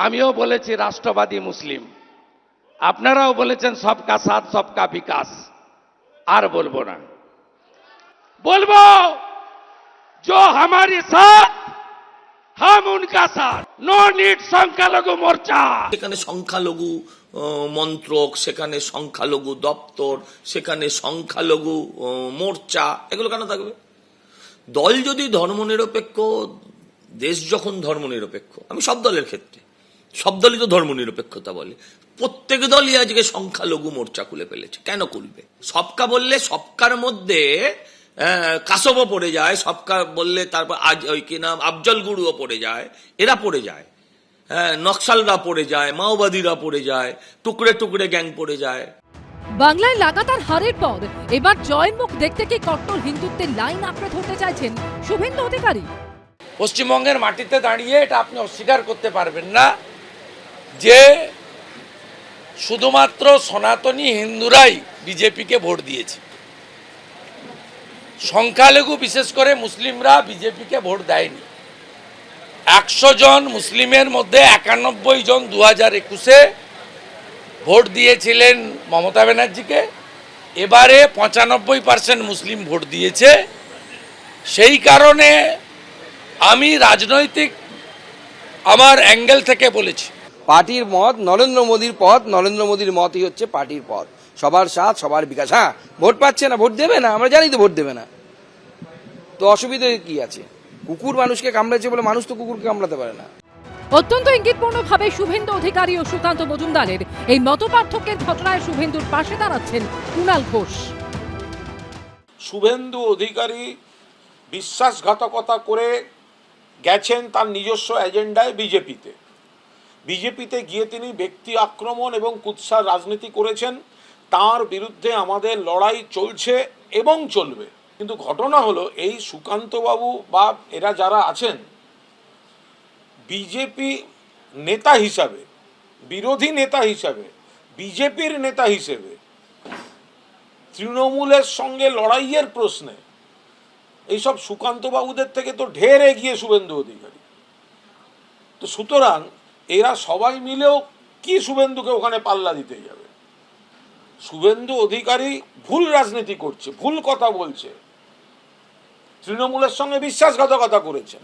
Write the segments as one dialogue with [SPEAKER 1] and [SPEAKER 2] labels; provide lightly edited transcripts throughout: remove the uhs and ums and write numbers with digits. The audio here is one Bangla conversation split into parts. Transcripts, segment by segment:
[SPEAKER 1] আমিও বলেছি রাষ্ট্রবাদী মুসলিম, আপনারাও বলেছেন সবকা সাথ সবকা বিকাশ। আর বলবো না, বলবো जो हमारी साथ हम उनका साथ, नो नीड সংখ্যালঘু মোর্চা।
[SPEAKER 2] সেখানে সংখ্যালঘু মন্ত্রক, সেখানে সংখ্যালঘু দপ্তর, সেখানে সংখ্যালঘু মোর্চা, এগুলো কেন থাকবে? দল যদি ধর্মনিরপেক্ষ, দেশ যখন ধর্মনিরপেক্ষ, আমি সব দলের ক্ষেত্রে, সব দলই তো ধর্মনিরপেক্ষতা বলে, প্রত্যেক দলই আজকে সংখ্যালঘু মোর্চা খুলে ফেলেছে। কেন খুলবে? সবকা বললে সবকার মধ্যে কাসবও পড়ে যায়, সবকা বললে তারপর আজ ওই কি নাম আফজল গুরুও পড়ে যায়, এরা পড়ে যায়, নকশালরা পড়ে যায়, মাওবাদীরা পড়ে যায়, টুকরে টুকরে গ্যাং পড়ে যায়।
[SPEAKER 3] বাংলায় লাগাতার হারের পর এবার জয়ের মুখ দেখতে কি কট্টর হিন্দুত্বের লাইন আঁকড়ে ধরতে চাইছেন শুভেন্দু অধিকারী?
[SPEAKER 1] পশ্চিমবঙ্গের মাটিতে দাঁড়িয়ে এটা আপনি অস্বীকার করতে পারবেন না যে শুধুমাত্র সনাতনী হিন্দুরাই বিজেপিকে ভোট দিয়েছে। সংখ্যালঘু বিশেষ করে মুসলিমরা বিজেপিকে ভোট দেয়নি। 100 জন মুসলিমের মধ্যে 91 জন 2021-এ ভোট দিয়েছিলেন মমতা ব্যানার্জিকে। এবারে 95% মুসলিম ভোট দিয়েছে। সেই কারণে আমি রাজনৈতিক আমার অ্যাঙ্গেল থেকে বলেছি,
[SPEAKER 4] পার্টির মত নরেন্দ্র মোদীর পথ, নরেন্দ্র মোদীর মতই হচ্ছে পার্টির পথ, সবার সাথ সবার বিকাশ। হ্যাঁ, ভোট পাচ্ছে না, ভোট দেবে না, আমরা জানি তো ভোট দেবে না, তো অসুবিধা কি আছে? কুকুর মানুষকে কামড়েছে বলে মানুষ তো কুকুরকে কামড়াতে পারে না।
[SPEAKER 3] অত্যন্ত ইঙ্গিতপূর্ণভাবে শুভেন্দু অধিকারী ও সুকান্ত মজুমদারের এই মতপার্থক্যের ঘটনায় শুভেন্দুর পাশে দাঁড়াচ্ছেন কুণাল ঘোষ।
[SPEAKER 5] শুভেন্দু অধিকারী বিশ্বাসঘাতকতা করে গেছেন তার নিজস্ব এজেন্ডায় বিজেপিতে গিয়ে তিনি ব্যক্তি আক্রমণ এবং কুৎসার রাজনীতি করেছেন। তার বিরুদ্ধে আমাদের লড়াই চলছে এবং চলবে। কিন্তু ঘটনা হলো, এই সুকান্তবাবু বা এরা যারা আছেন বিজেপি নেতা হিসাবে, বিরোধী নেতা হিসাবে, বিজেপির নেতা হিসেবে তৃণমূলের সঙ্গে লড়াইয়ের প্রশ্নে এইসব সুকান্তবাবুদের থেকে তো ঢের এগিয়ে শুভেন্দু অধিকারী। তো সুতরাং এরা সবাই মিলেও কি শুভেন্দুকে ওখানে পাল্লা দিতে যাবে? শুভেন্দু অধিকারী ভুল রাজনীতি করছে, ভুল কথা বলছে, তৃণমূলের সঙ্গে বিশ্বাসঘাতকতা করেছেন।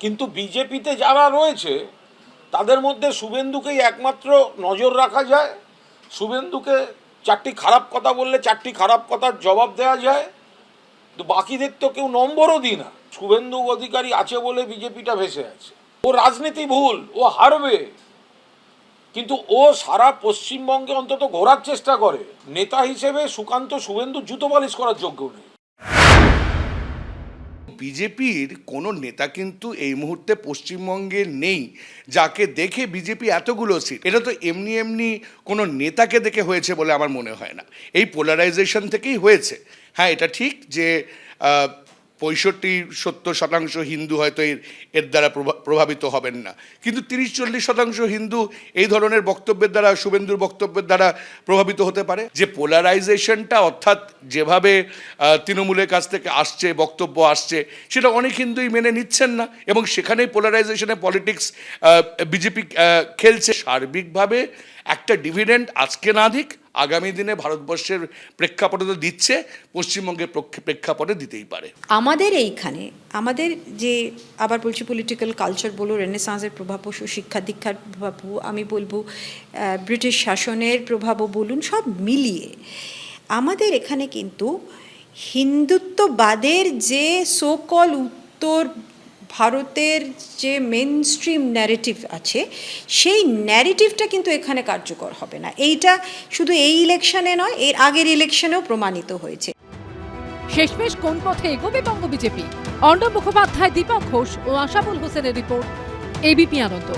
[SPEAKER 5] কিন্তু বিজেপিতে যারা রয়েছে তাদের মধ্যে শুভেন্দুকেই একমাত্র নজর রাখা যায়। শুভেন্দুকে 4টি খারাপ কথা বললে 4টি খারাপ কথার জবাব দেওয়া যায়, তো বাকিদের তো কেউ নম্বরও দিই না। শুভেন্দু অধিকারী আছে বলে বিজেপিটা ভেসে আছে। ও রাজনীতি ভুল, ও হারবে, কিন্তু ও সারা পশ্চিমবঙ্গে অন্তত ঘোরার চেষ্টা করে। নেতা হিসেবে সুকান্ত শুভেন্দু জুতো পালিশ করার যোগ্য নেই।
[SPEAKER 6] বিজেপির কোনো নেতা কিন্তু এই মুহূর্তে পশ্চিমবঙ্গে নেই যাকে দেখে বিজেপি এতগুলো সিট, এটা তো এমনি এমনি কোনো নেতাকে দেখে হয়েছে বলে আমার মনে হয় না। এই পোলারাইজেশন থেকেই হয়েছে। হ্যাঁ, এটা ঠিক যে 65-70% হিন্দু হয়তো এর দ্বারা প্রভাবিত হবেন না, কিন্তু 30-40% হিন্দু এই ধরনের বক্তব্যের দ্বারা, শুভেন্দুর বক্তব্যের দ্বারা প্রভাবিত হতে পারে। যে পোলারাইজেশনটা, অর্থাৎ যেভাবে তৃণমূলের কাছ থেকে আসছে, বক্তব্য আসছে, সেটা অনেক হিন্দুই মেনে নিচ্ছেন না, এবং সেখানেই পোলারাইজেশনে পলিটিক্স বিজেপি খেলছে। সার্বিকভাবে একটা ডিভিডেন্ড আজকে না দিক, আগামী দিনে ভারতবর্ষের প্রেক্ষাপটে তো দিচ্ছে, পশ্চিমবঙ্গের প্রেক্ষাপটে দিতেই পারে।
[SPEAKER 7] আমাদের এইখানে আমাদের যে, আবার বলছি, পলিটিক্যাল কালচার বলো, রেনেসাঁসের প্রভাব, শিক্ষা দীক্ষার প্রভাব, আমি বলবো ব্রিটিশ শাসনের প্রভাবও বলুন, সব মিলিয়ে আমাদের এখানে কিন্তু হিন্দুত্ববাদের যে সোকল উত্তর ভারতের যে মেন স্ট্রিম ন্যারেটিভ আছে, সেই ন্যারেটিভটা কিন্তু এখানে কার্যকর হবে না। এইটা শুধু এই ইলেকশনে নয়, এর আগের ইলেকশনেও প্রমাণিত হয়েছে।
[SPEAKER 3] শেষমেশ কোন পথে এগোবে বঙ্গ বিজেপি? অর্ণব মুখোপাধ্যায়, দীপক ঘোষ ও আশাফুল হোসেনের রিপোর্ট, এবিপি আনন্দ।